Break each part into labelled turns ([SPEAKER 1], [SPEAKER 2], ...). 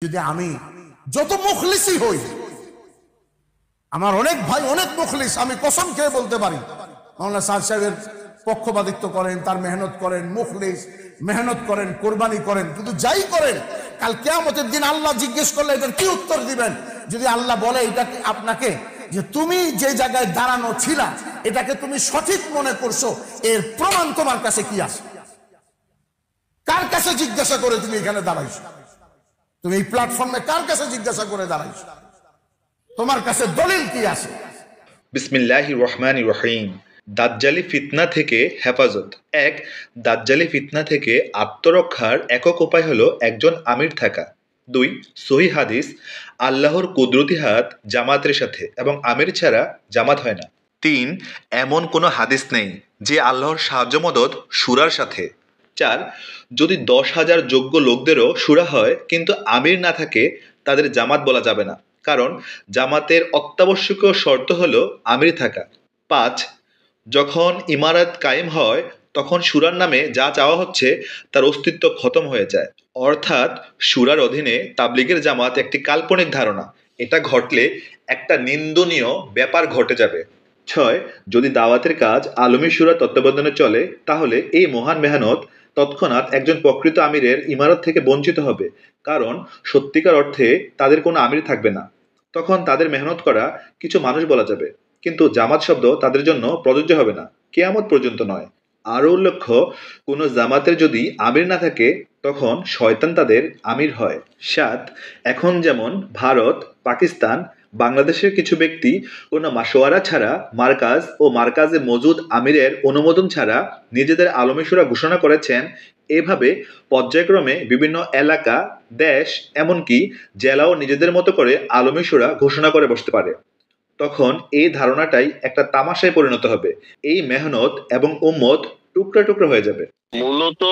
[SPEAKER 1] যদি আমি যত মুখলিসই হই, আমার অনেক ভাই অনেক মুখলিস, আমি কসম খেয়ে বলতে পারি মাওলানা সাদ সাহেবের পক্ষপাতিত্ব করেন, তার মেহনত করেন, মুখলিস মেহনত করেন, কোরবানি করেন, কিন্তু যাই করেন কাল কিয়ামতের দিন আল্লাহ জিজ্ঞেস করলে এটার কি উত্তর দিবেন? যদি আল্লাহ বলে এটা আপনাকে যে তুমি যে জায়গায় দাঁড়ানো ছিলা এটাকে তুমি সঠিক মনে করছো, এর প্রমাণ তোমার কাছে কি আছে? কার কাছে জিজ্ঞাসা করে তুমি এখানে দাঁড়াইছো? তুমি এই প্ল্যাটফর্মে কার কাছে জিজ্ঞাসা করে দাঁড়াইছো? তোমার কাছে দলিল কি আছে?
[SPEAKER 2] বিসমিল্লাহির রহমানির রহিম। দাজ্জালি ফিতনা থেকে হেফাজত। এক, দাজ্জালি ফিতনা থেকে আত্মরক্ষার একক উপায় হলো একজন আমির থাকা। দুই, সহিহ হাদিস, আল্লাহর কুদরতি হাত জামাতের সাথে এবং আমির ছাড়া জামাত হয় না। তিন, এমন কোনো হাদিস নেই যে আল্লাহর সাহায্য মদদ শুরার সাথে। চার, যদি 10,000 যোগ্য লোকদেরও শুরা হয় কিন্তু আমির না থাকে, তাদের জামাত বলা যাবে না, কারণ জামাতের অত্যাবশ্যকীয় শর্ত হলো আমির থাকা। পাঁচ, যখন ইমারত কায়েম হয় তখন শুরার নামে যা চাওয়া হচ্ছে তার অস্তিত্ব খতম হয়ে যায়, অর্থাৎ শুরার অধীনে তাবলিগের জামাত একটি কাল্পনিক ধারণা। এটা ঘটলে একটা নিন্দনীয় ব্যাপার ঘটে যাবে। ছয়, যদি দাওয়াতের কাজ আলমী শুরা তত্ত্বাবধানে চলে তাহলে এই মহান মেহনত তৎক্ষণাৎ একজন প্রকৃত আমিরের ইমারত থেকে বঞ্চিত হবে, কারণ সত্যিকার অর্থে তাদের কোনো আমির থাকবে না। তখন তাদের মেহনত করা কিছু মানুষ বলা যাবে, কিন্তু জামাত শব্দ তাদের জন্য প্রযোজ্য হবে না, কিয়ামত পর্যন্ত নয়। আরও উল্লেখ্য, কোনো জামাতের যদি আমির না থাকে তখন শয়তান তাদের আমির হয়। সাত, এখন যেমন ভারত, পাকিস্তান, বাংলাদেশের কিছু ব্যক্তি কোনো মাসোয়ারা ছাড়া মার্কাজ ও মার্কাজে মজুদ আমিরের অনুমোদন ছাড়া নিজেদের আলমী শুরা ঘোষণা করেছেন, এভাবে পর্যায়ক্রমে বিভিন্ন এলাকা, দেশ, এমনকি জেলাও নিজেদের মতো করে আলমী শুরা ঘোষণা করে বসতে পারে। তখন এই ধারণাটাই একটা তামাশায় পরিণত হবে। এই মেহনত এবং উম্মত টুকরা টুকরা হয়ে যাবে।
[SPEAKER 3] মূলত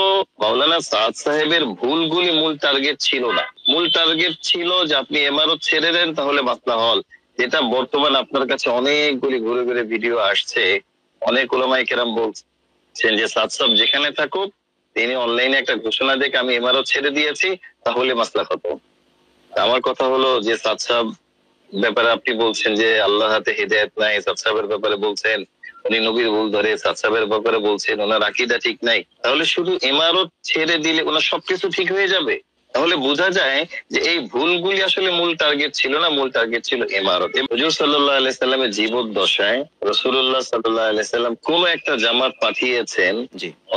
[SPEAKER 3] মাওলানা সাদ সাহেবের ভুলগুলি মূল টার্গেট ছিল না। মূল টার্গেট ছিল যে আপনি এমারত ছেড়ে দেন তাহলে মাসলা হল, যেটা বর্তমান আপনার কাছে অনেকগুলি ঘুরে ঘুরে ভিডিও আসছে। অনেক ওলামায়ে কেরাম বলছেন যে সাদ সাহেব যেখানে থাকুক তিনি অনলাইনে একটা ঘোষণা দেখে আমি এমারত ছেড়ে দিয়েছি তাহলে মাসলা খতম। আমার কথা হলো যে সাদ সাহেব ব্যাপারে আপনি বলছেন যে আল্লাহ হাতে হিদায়াত নাই, সাদ সাহেবের ব্যাপারে বলছেন উনি নবীর ভুল ধরে, সাদ সাহেবের ব্যাপারে বলছেন ওনার আকীদা ঠিক নাই, তাহলে শুধু ইমারত ছেড়ে দিলে ওনার সবকিছু ঠিক হয়ে যাবে? তাহলে বোঝা যায় যে এই ভুলগুলি আসলে মূল টার্গেট ছিল না, মূল টার্গেট ছিল ইমারত। হুজুর সাল্লাল্লাহু আলাইহি সাল্লামের জীবদ্দশায় রাসূলুল্লাহ সাল্লাল্লাহু আলাইহি সাল্লাম কোন একটা জামাত পাঠিয়েছেন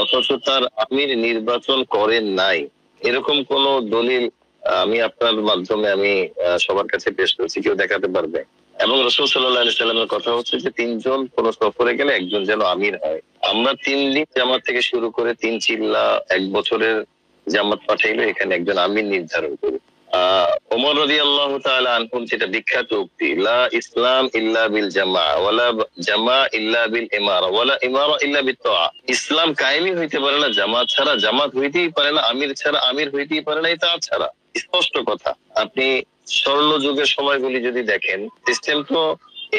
[SPEAKER 3] অথচ তার আমির নির্বাচন করেন নাই, এরকম কোন দলিল আমি আপনার মাধ্যমে আমি সবার কাছে পেশ করছি, কেউ দেখাতে পারবে? এবং রাসূল সাল্লাল্লাহু আলাইহি সাল্লামের কথা হচ্ছে যে 3 জন কোন সফরে গেলে একজন যেন আমির হয়। আমরা 3 দিন জামাত থেকে শুরু করে 3 চিল্লা 1 বছরের জামাত পাঠাইলো, এখানে একজন আমির নির্ধারণ করি। ওমর রাদিয়াল্লাহু তাআলা আনহু যেটা বিখ্যাত উক্তি, লা ইসলাম ইল্লা বিল জামা ওয়ালা জামা ইল্লা বিল ইমারা ওয়ালা ইমারা ইল্লা বিত তাআ। ইসলাম কায়েমই হইতে পারে না জামাত ছাড়া, জামাত হইতেই পারে না আমির ছাড়া, আমির হইতেই পারে না ইতাআত ছাড়া। স্পষ্ট কথা। আপনি স্বর্ণ যুগের সময়গুলি যদি দেখেন, সিস্টেম তো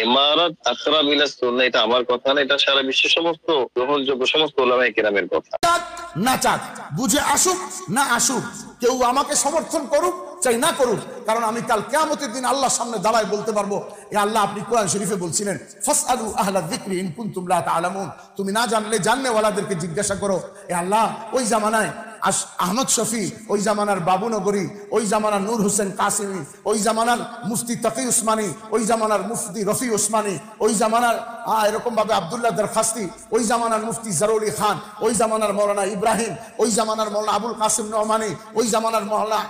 [SPEAKER 3] ইমারাত আকরাব ইলা সুন্নাহ, এটা আমার কথা না, এটা সারা বিশ্বের সমস্ত গ্রহণযোগ্য সমস্ত উলামায়ে কেরামের কথা।
[SPEAKER 1] না চাক, বুঝে আসুক না আসুক, কেউ আমাকে সমর্থন করুক চাই না করুক, কারণ আমি কাল কিয়ামতের দিন আল্লাহর সামনে দাঁড়ায় বলতে পারবো, এ আল্লাহ আপনি কোরআন শরীফে বলছিলেন ফাসআলু আহলা যিকরি ইন কুনতুম লা তা'লামুন, তুমি না জানলে জাননেওয়ালাদেরকে জিজ্ঞাসা করো। এ আল্লাহ ওই জামানায় আহমদ শফি, ওই জামানার বাবুনগরী, ওই জামানার নূর হোসেন কাসিমি, ওই জামানার মুফতি তকি উসমানী, ওই জামানার মুফতি রফি উসমানী, ওই জামানার এরকম ভাবে আব্দুল্লাহ দরখাস্তি, ওই জামানার মুফতি জারুলি খান, ওই জামানার মৌলানা ইব্রাহিম, ওই জামানার মৌলানা আবুল কাসিম নোমানী, ওই জামানার মৌলানা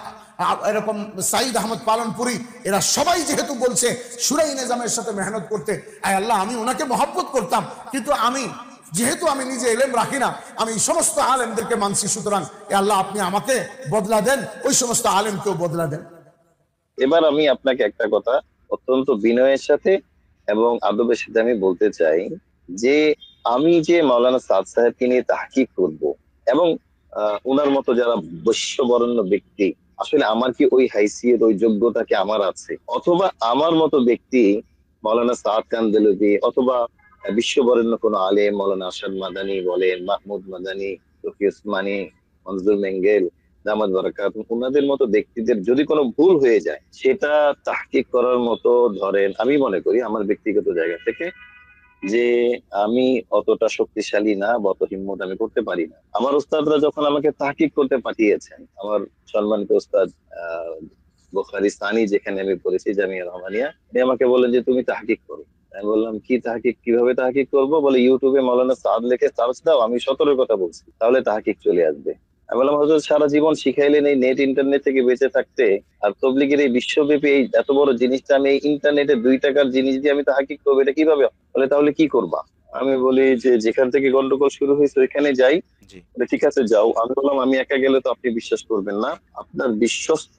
[SPEAKER 1] এরকম সাইদ আহমদ পালনপুরি, এরা সবাই যেহেতু বলছে সুরাই নিজামের সাথে মেহনত করতে, আয় আল্লাহ আমি ওনাকে মহব্বত করতাম, কিন্তু আমি যেহেতু আমি নিজে এলেম রাখি না, আমি সমস্ত আলেমদেরকে মানছি, সুতরাং এ আল্লাহ আপনি আমাকে বদলা দেন, ওই সমস্ত আলেমকেও বদলা দেন।
[SPEAKER 3] এবার আমি আপনাকে একটা কথা অত্যন্ত বিনয়ের সাথে এবং আদবের সাথে আমি বলতে চাই যে আমি যে মাওলানা সাদ সাহেবকে নিয়ে তাহকিক করব এবং ওনার মতো যারা বৈশ্যবরণ্য ব্যক্তি, আসলে আমার কি ওই হাইসিয়ত ওই যোগ্যতা কি আমার আছে? অথবা আমার মতো ব্যক্তি মাওলানা সাদ কান্দেলভি অথবা বিশ্ববরেণ্য কোন আলেম, মাওলানা আরশাদ মাদানী বলেন, মাহমুদ মাদানী, তকি উসমানী, মনজুর মেঙ্গেল, দামাত বারাকাতুহু, ওনাদের মতো ব্যক্তিদের যদি কোনো ভুল হয়ে যায় সেটা তাহকিক করার মতো, ধরেন আমি মনে করি আমার ব্যক্তিগত জায়গা থেকে যে আমি অতটা শক্তিশালী না বা অত হিম্মত আমি করতে পারি না। আমার উস্তাদরা যখন আমাকে তাহকিক করতে পাঠিয়েছেন, আমার সম্মানিত উস্তাদ বুখারী সানি যেখানে আমি পড়েছি জামিয়া রহমানিয়া, উনি আমাকে বললেন যে তুমি তাহকিক করো। আমি বললাম কি তাহকিক, কিভাবে তাহকিক করবো? বলে ইউটিউবে মাওলানা সাদ লিখে সার্চ দাও, আমি 17 কথা বলছি, তাহলে তাহকিক চলে আসবে। আমি বললাম হুজুর সারা জীবন শিখাইলেন এই নেট ইন্টারনেট থেকে বেঁচে থাকতে, আর তবলিগের এই বিশ্বব্যাপী এই এত বড় জিনিসটা আমি এই ইন্টারনেটে 2 টাকার জিনিস দিয়ে আমি তাহকিক করবো, এটা কিভাবে? বলে তাহলে কি করবা? আমি বলি যে যেখান থেকে গন্ডগোল শুরু হয়েছে ওইখানে যাই। বলে ঠিক আছে যাও। আমি বললাম আমি একা গেলে তো আপনি বিশ্বাস করবেন না, আপনার বিশ্বস্ত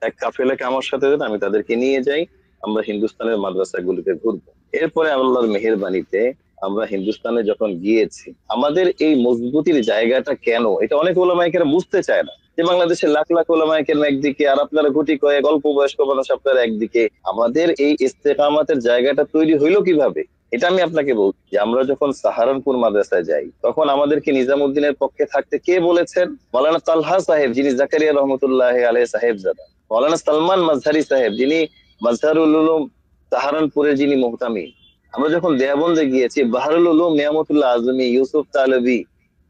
[SPEAKER 3] এক কাফেলাকে আমার সাথে দেন, আমি তাদেরকে নিয়ে যাই, আমরা হিন্দুস্তানের মাদ্রাসাগুলিতে ঘুরবো। এরপরে আল্লাহর মেহেরবানিতে আমরা হিন্দুস্তানে যখন গিয়েছি, আমাদের এই মজবুতির জায়গাটা কেন, এটা অনেক ওলামায়ে কেরাম বুঝতে চায় না, যে বাংলাদেশের লাখ লাখ ওলামায়ে কেরাম একদিকে আর আপনারা গুটি কয়েক অল্প বয়স্ক মানুষ আপনারা একদিকে, আমাদের এই ইস্তেকামাতের জায়গাটা তৈরি হইলো কিভাবে? এটা আমি আপনাকে বলছি যে আমরা যখন সাহারানপুর মাদ্রাসায় যাই তখন আমাদেরকে নিজামুদ্দিনের পক্ষে থাকতে কে বলেছেন? মাওলানা তালহা সাহেব, যিনি জাকারিয়া রহমতুল্লাহ আলাইহি সাহেবজাদা, মাওলানা সালমান মাজহারি সাহেব, যিনি মাজহারুল উলুম সাহারানপুরের যিনি মুহতামি। আমরা যখন দেওবন্দে গিয়েছি, বাহরুল উলুম নিয়ামতুল্লাহ আজমি, ইউসুফ তালেবি,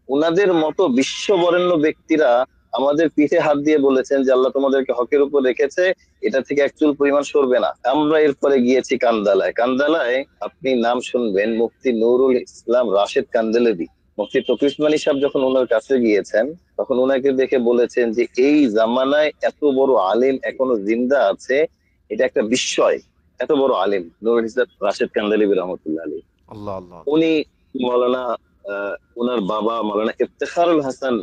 [SPEAKER 3] উনাদের মতো বিশ্ববরেণ্য ব্যক্তিরা আমাদের পিঠে হাত দিয়ে বলেছেন যে আল্লাহ তোমাদেরকে হকের উপর রেখেছে, এটা থেকে এক চুল পরিমাণ সরবে না। আমরা এরপরে গিয়েছি কান্দালায়। কান্দালায় আপনি নাম শুনবেন মুফতি নুরুল ইসলাম রাশেদ কান্দেলেবি। মুফতি তৌফিক উসমানী সাহেব যখন ওনার কাছে গিয়েছেন তখন ওনাকে দেখে বলেছেন যে এই জামানায় এত বড় আলিম এখনো জিন্দা আছে, এটা একটা বিস্ময়। এত বড় আলিম নুরুল ইসলাম রাশেদ কান্দেলেবি রহমতুল্লাহ আলাইহি।
[SPEAKER 4] আল্লাহ আল্লাহ।
[SPEAKER 3] উনি মাওলানা ওনার বাবা মাওলানা ইফতেখারুল হাসান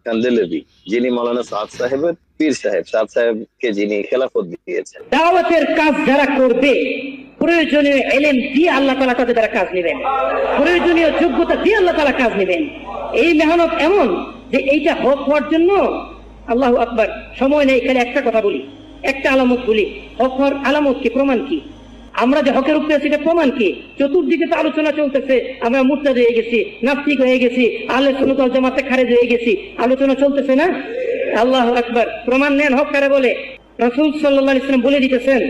[SPEAKER 3] কান্দেলেবি, যিনি মাওলানা সাদ সাহেবের পীর সাহেব, সাদ সাহেবকে যিনি খেলাফত দিয়েছেন।
[SPEAKER 5] দাওয়াতের কাজ যারা করবে, প্রয়োজনীয় ইলম দিয়ে আল্লাহ তাআলা তাদের দ্বারা কাজ নেবেন, প্রয়োজনীয় যোগ্যতা দিয়ে আল্লাহ তাআলা কাজ নেবেন। এই মেহনত এমন যে এইটা হক হওয়ার জন্য, আল্লাহু আকবার, সময় নেই, খালি একটা কথা বলি, একটা আলামত বলি। হক হওয়ার আলামত কি, প্রমাণ কি? আমরা যে হকের উপরে আছি এটা প্রমাণ কি? চতুর্দিকে তো আলোচনা চলতেছে, আমরা মুরতাদ হয়ে গেছি, নাস্তিক হয়ে গেছি, আহলে সুন্নাত ওয়াল জামাতে খারেজ হয়ে গেছি, আলোচনা চলতেছে না? আল্লাহু আকবার। প্রমাণ নেন হক কারে বলে। রাসূল সাল্লাল্লাহু আলাইহি ওয়াসাল্লাম বলে দিতেছেন,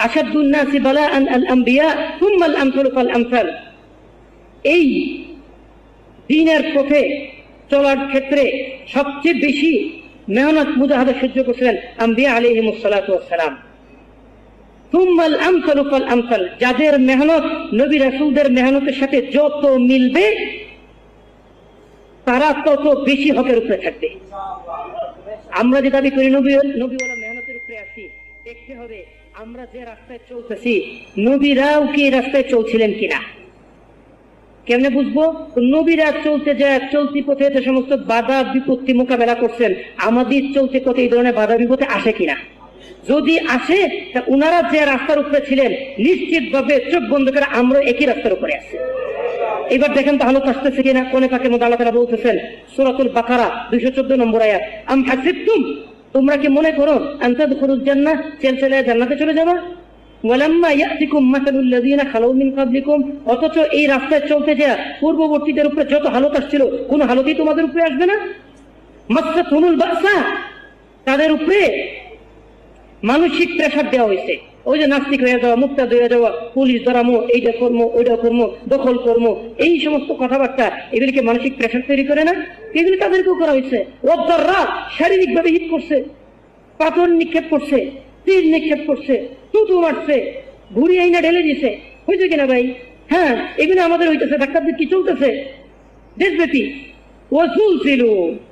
[SPEAKER 5] আশাদ্দুন নাসি বালাআন আল আমবিয়া সুম্মা আল আমসালু ফাল আমসাল। এই দ্বীনের পথে চলার ক্ষেত্রে সবচেয়ে বেশি মেহনত মুজাহাদা সহ্য করেছিলেন আম্বিয়া আলাইহিমুস সালাতু ওয়াস সালাম। সুম্মা আল আমসালু ফাল আমসাল, যাদের মেহনত নবী রাসূলদের মেহনতের সাথে যত মিলবে তারা তত বেশি হকের উপরে থাকবে। আমরা যে দাবি করি নবীওয়ালা মেহনতের উপরে আছি, দেখতে হবে আমরা যে রাস্তায় চলতেছি নবীরাও কি এই রাস্তায় চলছিলেন কিনা। কেমনে বুঝবো? নবীরা চলতে যায় চলতি পথে যে সমস্ত বাধা বিপত্তি মোকাবেলা করছেন, আমাদের চলতে পথে এই ধরনের বাধা বিপত্তি আসে কিনা। যদি আসে, তা উনারা যে রাস্তার উপরে ছিলেন নিশ্চিত ভাবে চোখ বন্ধ করে আমরা একই রাস্তার উপরে আছি। এবার দেখেন তো হালত আসতেছে কিনা। কোন পাকের মধ্যে আল্লাহ তাআলা বলতেছেন, সূরাতুল বাকারা 214 নম্বর আয়াত, আম হাসিবতুম, তোমরা কি মনে করো আন তাদখুলুল জান্নাহ, চলে জান্নাতে চলে যাবা, ওয়ালাম্মা ইয়াতিকুম মাসালুল লাযিনা খালাউ মিন ক্বাবলিকুম, অথচ এই রাস্তায় চলতে যায় পূর্ববর্তীদের উপরে যত হালত আসছিল কোন হালতই তোমাদের উপরে আসবে না। মাসসাতুহুমুল বাসা, তাদের উপরে মানসিক প্রেসার দেওয়া হয়েছে। ওই যে নাস্তিক হয়ে যাওয়া, মুক্তাদ হয়ে যাওয়া, পুলিশ ধরামো, এইটা করবো ওইটা করবো, দখল করবো, এই সমস্ত কথাবার্তা এগুলিকে মানসিক প্রেসার তৈরি করে না? এগুলি তাদেরকেও করা হয়েছে। রব্বাররা শারীরিক ভাবে হিট করছে, পাথর নিক্ষেপ করছে, তীর নিক্ষেপ করছে, তুতু মারছে, ঘুরি আইনা ঢেলে দিছে। হয়েছে কিনা ভাই? হ্যাঁ, এগুলো আমাদের হইতেছে, ডাক্তার কি চলতেছে দেশব্যাপী। ওয়াজুল ছিল,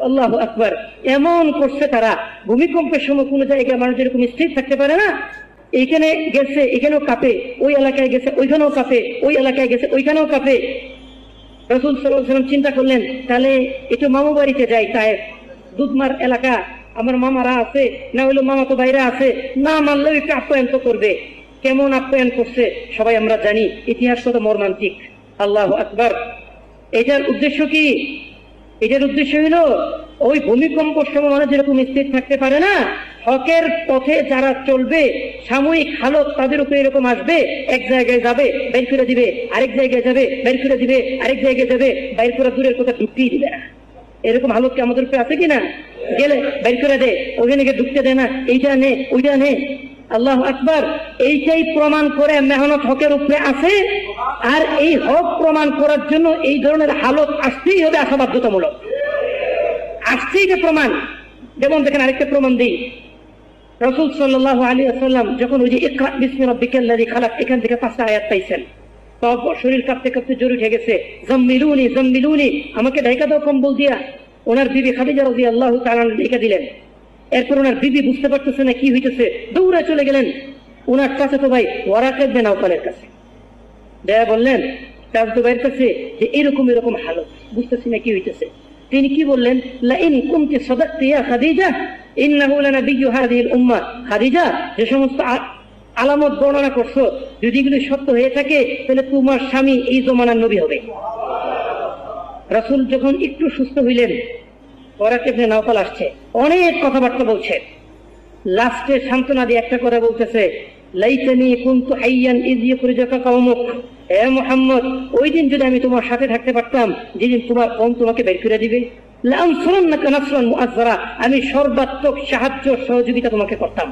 [SPEAKER 5] আল্লাহু আকবার, এমন করছে তারা, ভূমিকম্পের সময় কোন জায়গায় মানুষ এরকম স্থির থাকতে পারে না। এইখানে গেছে এখানেও কাঁপে, ওই এলাকায় গেছে ওইখানেও কাঁপে, ওই এলাকায় গেছে ওইখানেও কাঁপে। রাসূল সাল্লাল্লাহু আলাইহি ওয়াসাল্লাম চিন্তা করলেন, তাহলে একটু মামু বাড়িতে যাই, তাই দুধমার এলাকা, আমার মামারা আছে, না হইলো মামা তো বাইরে আছে, না মানলেও একটু আপ্যায়ন তো করবে। কেমন আপ্যায়ন করছে সবাই আমরা জানি, ইতিহাস কত মর্মান্তিক। আল্লাহু আকবার। এটার উদ্দেশ্য কি? এটার উদ্দেশ্য হলো ওই ভূমিকম্প সময় মানুষ যেরকম স্থির থাকতে পারে না, হকের পথে যারা চলবে সাময়িক হালত তাদের উপরে এরকম আসবে, এক জায়গায় যাবে বের করে দিবে, আরেক জায়গায় যাবে বের করে দিবে, আরেক জায়গায় যাবে বের করে দূরের কথা ঢুকতেই দিবে না। এরকম হালত কি আমাদের উপরে আছে কিনা? গেলে বের করে দে, ওখানে গিয়ে ঢুকতে দে না, এইটা নে ওইটা নে। আল্লাহ আকবার। এইটাই প্রমাণ করে মেহনত হকের উপরে আছে। আর এই হক প্রমাণ করার জন্য এই ধরনের হালত আসতেই হবে, আসা বাধ্যতামূলক, আসছেই যে প্রমাণ। যেমন দেখেন আরেকটা প্রমাণ দিই, রাসূল সাল্লাল্লাহু আলাইহি ওয়াসাল্লাম যখন ওই যে ইকরা বিসমি রাব্বিকাল্লাযী খালাক এখান থেকে 5টা আয়াত পাইছেন, তারপর শরীর কাঁপতে কাঁপতে জোরে উঠে গেছে, জাম্মিলুনি জাম্মিলুনি, আমাকে ঢাকা দাও কম্বল দিয়া। ওনার বিবি খাদিজা রাদিয়াল্লাহু তাআলা ঢাকা দিলেন। এরপর ওনার বিবি বুঝতে পারতেছে না কি হইতেছে, দৌড়ে চলে গেলেন ওনার চাচাতো ভাই ওয়ারাকা ইবনে নাওফালের কাছে। দেয়া বললেন চাচাতো ভাইয়ের কাছে যে এরকম এরকম হালত, বুঝতেছি না কি হইতেছে। তিনি কি বললেন, লা ইন কুনতি সাদাকতি ইয়া খাদিজা ইন্নাহু লানাবিয়্যু হাযিহিল উম্মাহ। খাদিজা, যে সমস্ত আলামত বর্ণনা করছো যদি এগুলো সত্য হয়ে থাকে তাহলে তোমার স্বামী এই জমানার নবী হবে। রাসূল যখন একটু সুস্থ হইলেন, ওয়ারাকা ইবনে নাওফাল আসছে, অনেক কথাবার্তা বলছে, লাস্টে সান্ত্বনা দিয়ে একটা কথা বলতেছে, লাইতানি কুনতু হাইয়ান ইয ইখরিজুকা কওমুক। হে মুহাম্মদ, ওই দিন যদি আমি তোমার সাথে থাকতে পারতাম যেদিন তোমার কওম তোমাকে বের করে দিবে, লাআনসুরান্নাকা নাসরান মুআজ্জারা, আমি সর্বাত্মক সাহায্য সহযোগিতা তোমাকে করতাম।